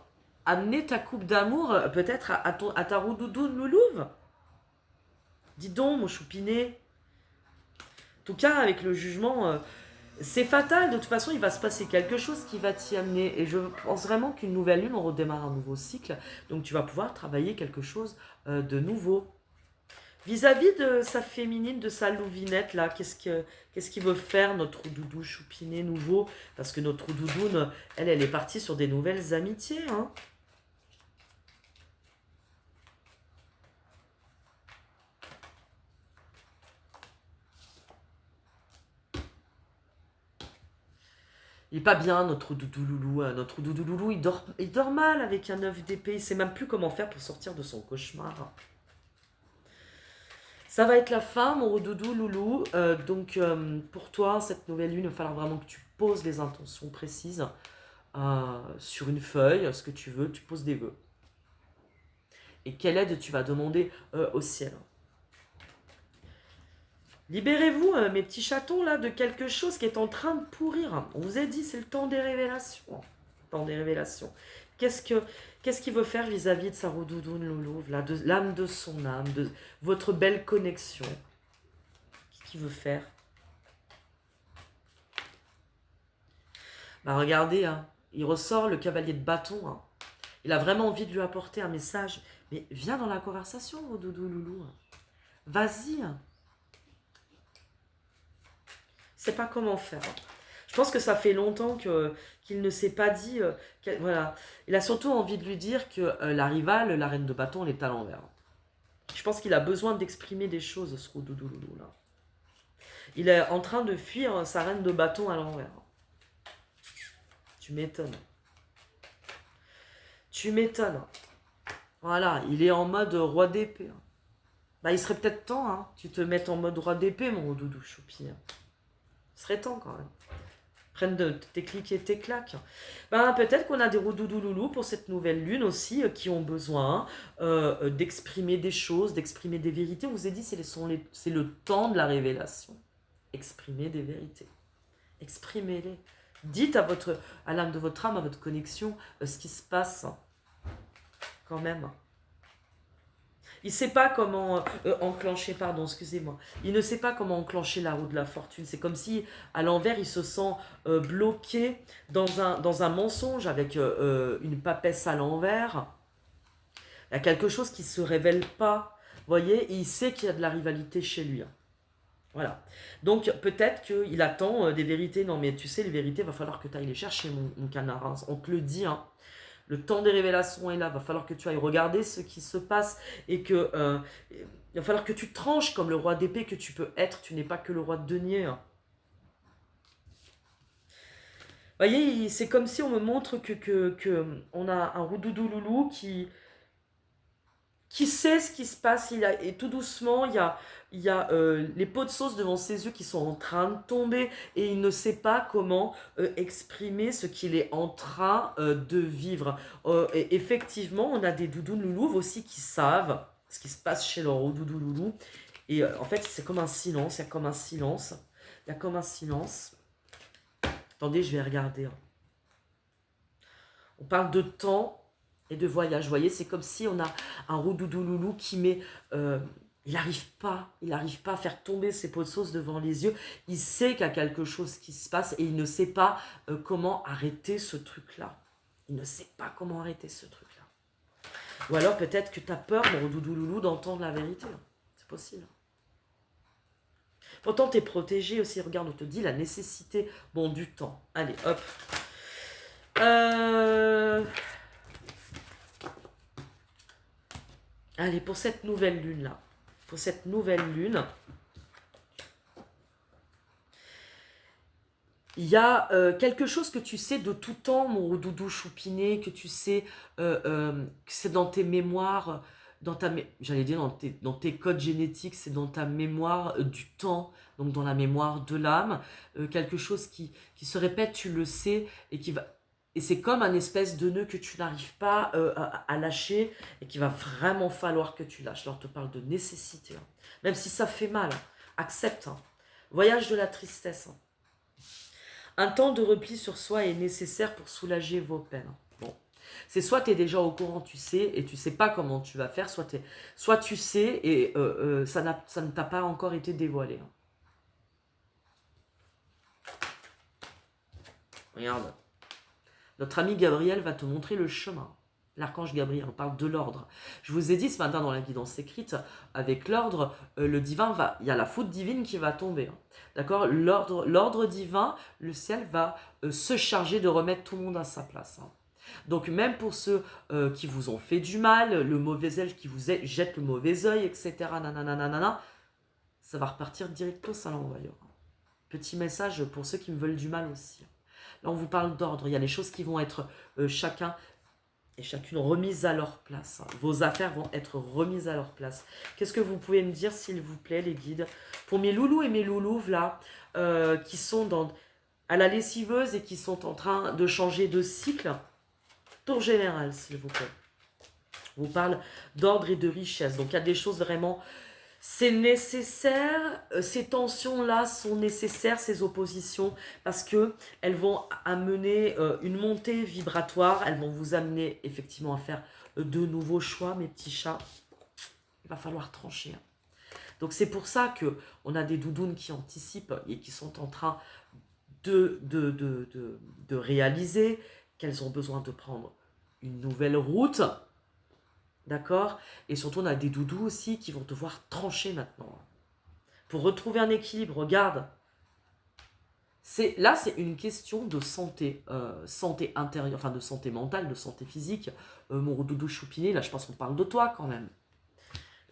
amener ta coupe d'amour peut-être à ta roudoudou loulouve. Dis donc mon choupinet. En tout cas avec le jugement... c'est fatal, de toute façon, il va se passer quelque chose qui va t'y amener. Et je pense vraiment qu'une nouvelle lune, on redémarre un nouveau cycle. Donc tu vas pouvoir travailler quelque chose de nouveau. Vis-à-vis de sa féminine, de sa louvinette, là, qu'est-ce qu'il veut faire, notre doudou choupinet nouveau? Parce que notre doudoune, elle est partie sur des nouvelles amitiés, hein. Il est pas bien, notre doudou loulou. Notre doudou loulou, il dort mal avec un œuf d'épée. Il sait même plus comment faire pour sortir de son cauchemar. Ça va être la fin, mon doudou loulou. Donc, pour toi, cette nouvelle lune, il va falloir vraiment que tu poses les intentions précises sur une feuille, ce que tu veux. Tu poses des vœux. Et quelle aide tu vas demander au ciel? Libérez-vous, mes petits chatons, là, de quelque chose qui est en train de pourrir. On vous a dit, c'est le temps des révélations. Le temps des révélations. Qu'est-ce qu'il veut faire vis-à-vis de sa roudoudoune loulouve, là, de l'âme de son âme, de votre belle connexion? Qu'est-ce qu'il veut faire? Bah regardez, hein, il ressort le cavalier de bâton. Hein. Il a vraiment envie de lui apporter un message. Mais viens dans la conversation, roudoudoune loulou. Vas-y. Hein. Je sais pas comment faire. Je pense que ça fait longtemps qu'il ne s'est pas dit... voilà. Il a surtout envie de lui dire que la rivale, la reine de bâton, elle est à l'envers. Je pense qu'il a besoin d'exprimer des choses, ce roudoudoulou là. Il est en train de fuir sa reine de bâton à l'envers. Tu m'étonnes. Tu m'étonnes. Voilà, il est en mode roi d'épée. Bah, il serait peut-être temps, hein, tu te mettes en mode roi d'épée, mon doudou choupi. Il serait temps quand même. Prenne tes clics et tes claques. Ben, peut-être qu'on a des roudoudou loulous pour cette nouvelle lune aussi qui ont besoin d'exprimer des choses, d'exprimer des vérités. On vous a dit, c'est le temps de la révélation. Exprimer des vérités. Exprimez-les. Dites à l'âme de votre âme, à votre connexion, ce qui se passe quand même. Il ne sait pas comment enclencher, pardon, excusez-moi. Il ne sait pas comment enclencher la roue de la fortune. C'est comme si, à l'envers, il se sent bloqué dans un mensonge avec une papesse à l'envers. Il y a quelque chose qui ne se révèle pas. Vous voyez, et il sait qu'il y a de la rivalité chez lui. Hein. Voilà. Donc, peut-être qu'il attend des vérités. Non, mais tu sais, les vérités, il va falloir que tu ailles les chercher, mon canard. Hein. On te le dit, hein. Le temps des révélations est là, il va falloir que tu ailles regarder ce qui se passe et que il va falloir que tu tranches comme le roi d'épée que tu peux être, tu n'es pas que le roi de denier. Hein. Vous voyez, c'est comme si on me montre que on a un roudoudou loulou qui sait ce qui se passe, et tout doucement, il y a les pots de sauce devant ses yeux qui sont en train de tomber et il ne sait pas comment exprimer ce qu'il est en train de vivre. Et effectivement, on a des doudous loulouves aussi qui savent ce qui se passe chez leur doudou loulou. Et en fait, c'est comme un silence, il y a comme un silence. Il y a comme un silence. Attendez, je vais regarder. On parle de temps et de voyage. Vous voyez, c'est comme si on a un roudoudou loulou qui met... il n'arrive pas à faire tomber ses pots de sauce devant les yeux. Il sait qu'il y a quelque chose qui se passe et il ne sait pas comment arrêter ce truc-là. Il ne sait pas comment arrêter ce truc-là. Ou alors peut-être que tu as peur, mon doudou loulou, d'entendre la vérité. C'est possible. Pourtant, tu es protégé aussi. Regarde, on te dit la nécessité, bon, du temps. Allez, hop. Allez, pour cette nouvelle lune-là, pour cette nouvelle lune, il y a quelque chose que tu sais de tout temps, mon doudou choupiné, que tu sais que c'est dans tes mémoires, j'allais dire dans tes codes génétiques, c'est dans ta mémoire du temps, donc dans la mémoire de l'âme, quelque chose qui se répète, tu le sais, et c'est comme un espèce de nœud que tu n'arrives pas à lâcher et qu'il va vraiment falloir que tu lâches. Alors, je te parle de nécessité, hein. Même si ça fait mal, hein. Accepte, hein. Voyage de la tristesse, hein. Un temps de repli sur soi est nécessaire pour soulager vos peines. Bon, c'est soit tu es déjà au courant, tu sais, et tu sais pas comment tu vas faire, soit tu sais et ça ne t'a pas encore été dévoilé, hein. Regarde, notre ami Gabriel va te montrer le chemin. L'archange Gabriel, on parle de l'ordre. Je vous ai dit ce matin dans la guidance écrite, avec l'ordre, le divin va, il y a la faute divine qui va tomber, hein. D'accord? L'ordre divin, le ciel va se charger de remettre tout le monde à sa place, hein. Donc même pour ceux qui vous ont fait du mal, le mauvais œil qui vous jette le mauvais œil, etc., nanana, ça va repartir directos à l'envoyeur. Petit message pour ceux qui me veulent du mal aussi. Là, on vous parle d'ordre. Il y a les choses qui vont être chacun et chacune remises à leur place. Vos affaires vont être remises à leur place. Qu'est-ce que vous pouvez me dire, s'il vous plaît, les guides? Pour mes loulous et mes loulouves, là, qui sont à la lessiveuse et qui sont en train de changer de cycle, tour général, s'il vous plaît. On vous parle d'ordre et de richesse. Donc, il y a des choses vraiment... C'est nécessaire, ces tensions-là sont nécessaires, ces oppositions, parce que elles vont amener une montée vibratoire, elles vont vous amener effectivement à faire de nouveaux choix, mes petits chats. Il va falloir trancher, hein. Donc c'est pour ça que on a des doudounes qui anticipent et qui sont en train de réaliser qu'elles ont besoin de prendre une nouvelle route. D'accord? Et surtout, on a des doudous aussi qui vont devoir trancher maintenant. Pour retrouver un équilibre, regarde. Là, c'est une question de santé, santé intérieure, enfin de santé mentale, de santé physique. Mon doudou choupiné, là, je pense qu'on parle de toi quand même.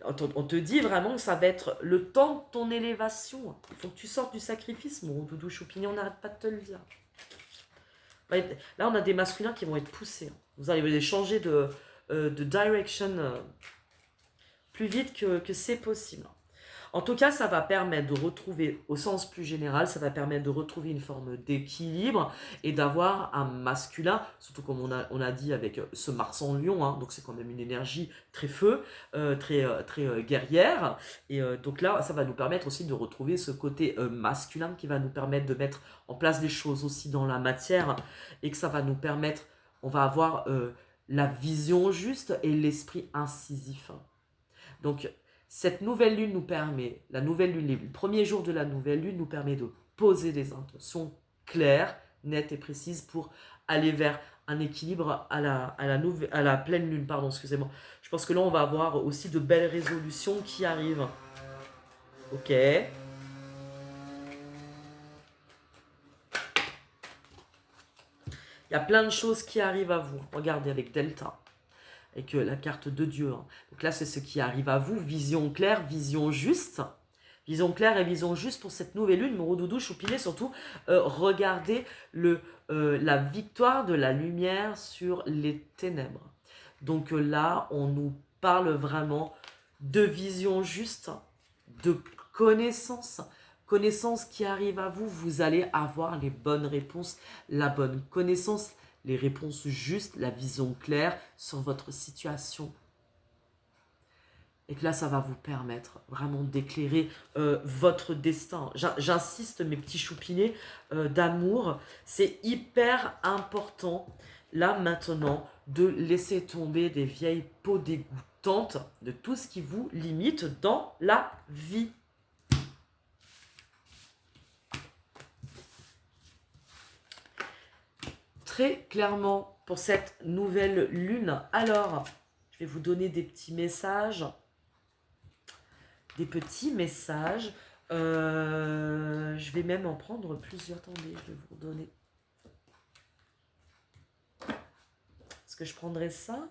On te dit vraiment que ça va être le temps de ton élévation. Il faut que tu sortes du sacrifice, mon doudou choupiné, on n'arrête pas de te le dire. Là, on a des masculins qui vont être poussés. Vous allez changer de direction plus vite que c'est possible. En tout cas, ça va permettre de retrouver, au sens plus général, ça va permettre de retrouver une forme d'équilibre et d'avoir un masculin, surtout comme on a dit avec ce Mars en Lion, hein, donc c'est quand même une énergie très feu, très guerrière. Et donc là, ça va nous permettre aussi de retrouver ce côté masculin qui va nous permettre de mettre en place des choses aussi dans la matière et que ça va nous permettre, on va avoir la vision juste et l'esprit incisif. Donc, cette nouvelle lune nous permet, la nouvelle lune, les premiers jours de la nouvelle lune nous permet de poser des intentions claires, nettes et précises pour aller vers un équilibre à la pleine lune, pardon, excusez-moi. Je pense que là, on va avoir aussi de belles résolutions qui arrivent. Ok. Il y a plein de choses qui arrivent à vous. Regardez avec Delta. Avec la carte de Dieu, hein. Donc là, c'est ce qui arrive à vous. Vision claire, vision juste. Vision claire et vision juste pour cette nouvelle lune. Mon doudou choupiné, surtout, regardez la victoire de la lumière sur les ténèbres. Donc là, on nous parle vraiment de vision juste, de connaissance. Connaissance qui arrive à vous. Vous allez avoir les bonnes réponses, la bonne connaissance, les réponses justes, la vision claire sur votre situation. Et que là, ça va vous permettre vraiment d'éclairer votre destin. J'insiste, mes petits choupinets d'amour, c'est hyper important, là, maintenant, de laisser tomber des vieilles peaux dégoûtantes de tout ce qui vous limite dans la vie. Très clairement pour cette nouvelle lune. Alors, je vais vous donner des petits messages. Des petits messages. Je vais même en prendre plusieurs. Attendez, je vais vous donner. que je prendrais ça?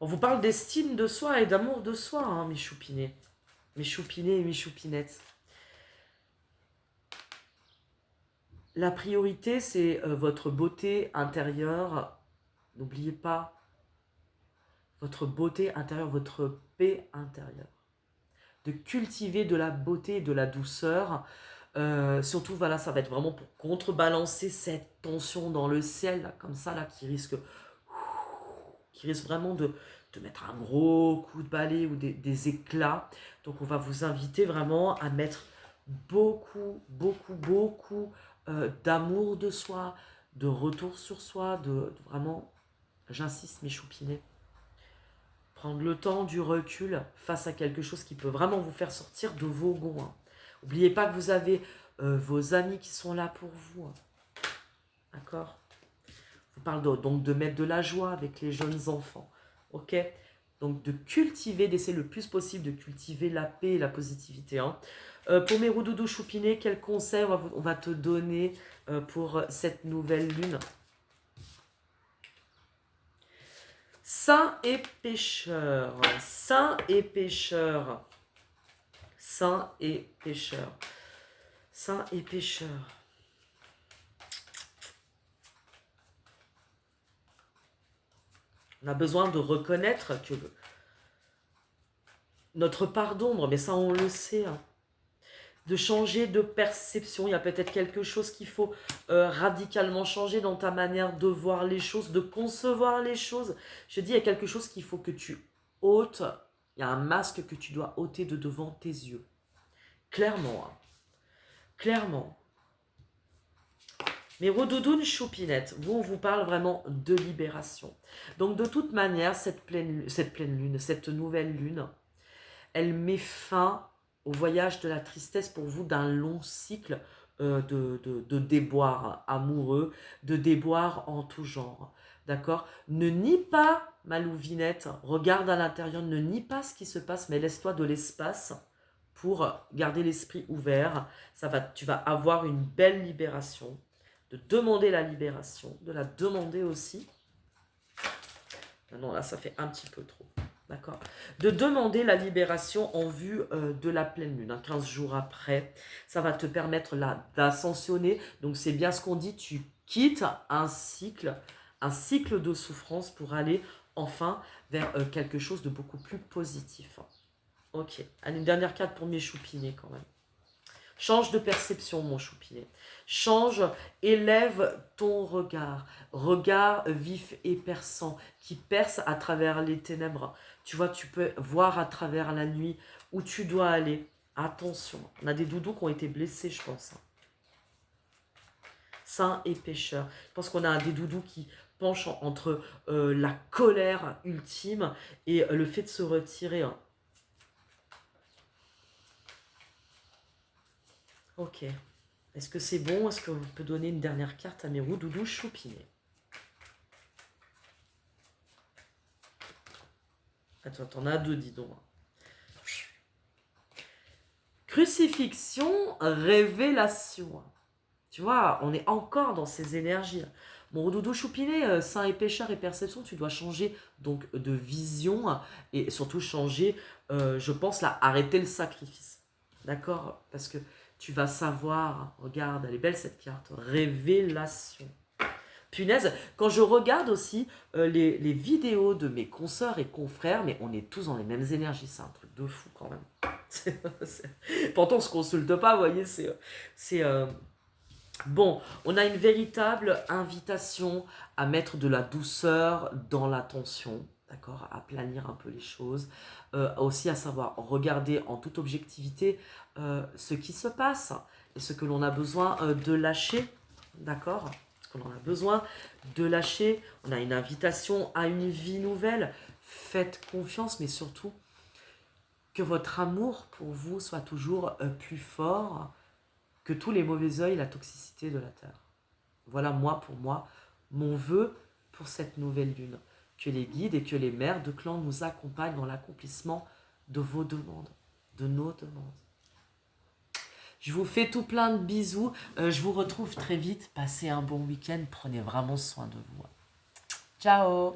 On vous parle d'estime de soi et d'amour de soi, hein, mes choupinets. Mes choupinets et mes choupinettes. La priorité, c'est votre beauté intérieure. N'oubliez pas votre beauté intérieure, votre paix intérieure. De cultiver de la beauté et de la douceur. Surtout, voilà, ça va être vraiment pour contrebalancer cette tension dans le ciel, là, comme ça, là, qui risque vraiment de mettre un gros coup de balai ou des éclats. Donc, on va vous inviter vraiment à mettre beaucoup d'amour de soi, de retour sur soi, de vraiment, j'insiste, mes choupinets, prendre le temps du recul face à quelque chose qui peut vraiment vous faire sortir de vos gonds. Hein. N'oubliez pas que vous avez vos amis qui sont là pour vous. Hein. D'accord? Je vous parle donc de mettre de la joie avec les jeunes enfants. Ok? Donc de cultiver, d'essayer le plus possible de cultiver la paix et la positivité. Hein. Pour mes roudoudous choupinés, quel conseil on va te donner pour cette nouvelle lune? Saint et pécheur, saint et pécheur, saint et pécheur, saint et pécheur. On a besoin de reconnaître que notre part d'ombre, mais ça on le sait, hein, de changer de perception. Il y a peut-être quelque chose qu'il faut radicalement changer dans ta manière de voir les choses, de concevoir les choses. Je dis, il y a quelque chose qu'il faut que tu ôtes. Il y a un masque que tu dois ôter de devant tes yeux. Clairement. Hein. Clairement. Mais Rodoudoune Choupinette, on vous parle vraiment de libération. Donc de toute manière, cette pleine lune, cette nouvelle lune, elle met fin au voyage de la tristesse pour vous d'un long cycle de déboires amoureux, de déboires en tout genre. D'accord? Ne nie pas, ma louvinette, regarde à l'intérieur, ne nie pas ce qui se passe, mais laisse-toi de l'espace pour garder l'esprit ouvert. Tu vas avoir une belle libération, de demander la libération, de la demander aussi. Non, là, ça fait un petit peu trop. D'accord. De demander la libération en vue de la pleine lune, hein, 15 jours après. Ça va te permettre là d'ascensionner. Donc c'est bien ce qu'on dit, tu quittes un cycle de souffrance pour aller enfin vers quelque chose de beaucoup plus positif. Ok. Allez, une dernière carte pour mes choupinets quand même. Change de perception, mon choupinet. Change, élève ton regard. Regard vif et perçant, qui perce à travers les ténèbres. Tu vois, tu peux voir à travers la nuit où tu dois aller. Attention, on a des doudous qui ont été blessés, je pense. Saint et pécheur. Je pense qu'on a des doudous qui penchent entre la colère ultime et le fait de se retirer. Hein. Ok. Est-ce que c'est bon? Est-ce qu'on peut donner une dernière carte à mes roudoudous choupinés? Attends, t'en as deux, dis donc. Crucifixion, révélation. Tu vois, on est encore dans ces énergies. Mon roudoudou choupiné, saint et pécheur et perception, tu dois changer donc de vision et surtout changer, je pense, là, arrêter le sacrifice. D'accord? Parce que tu vas savoir, regarde, elle est belle cette carte, révélation. Punaise, quand je regarde aussi les vidéos de mes consoeurs et confrères, mais on est tous dans les mêmes énergies, c'est un truc de fou quand même. Pourtant, on se consulte pas, vous voyez, Bon, on a une véritable invitation à mettre de la douceur dans l'attention, d'accord, à planir un peu les choses, aussi à savoir regarder en toute objectivité ce qui se passe et ce que l'on a besoin de lâcher, d'accord, ce que l'on a besoin de lâcher. On a une invitation à une vie nouvelle. Faites confiance, mais surtout que votre amour pour vous soit toujours plus fort que tous les mauvais œils, la toxicité de la Terre. Voilà, pour moi, mon vœu pour cette nouvelle lune. Que les guides et que les mères de clan nous accompagnent dans l'accomplissement de vos demandes, de nos demandes. Je vous fais tout plein de bisous. Je vous retrouve très vite. Passez un bon week-end. Prenez vraiment soin de vous. Ciao!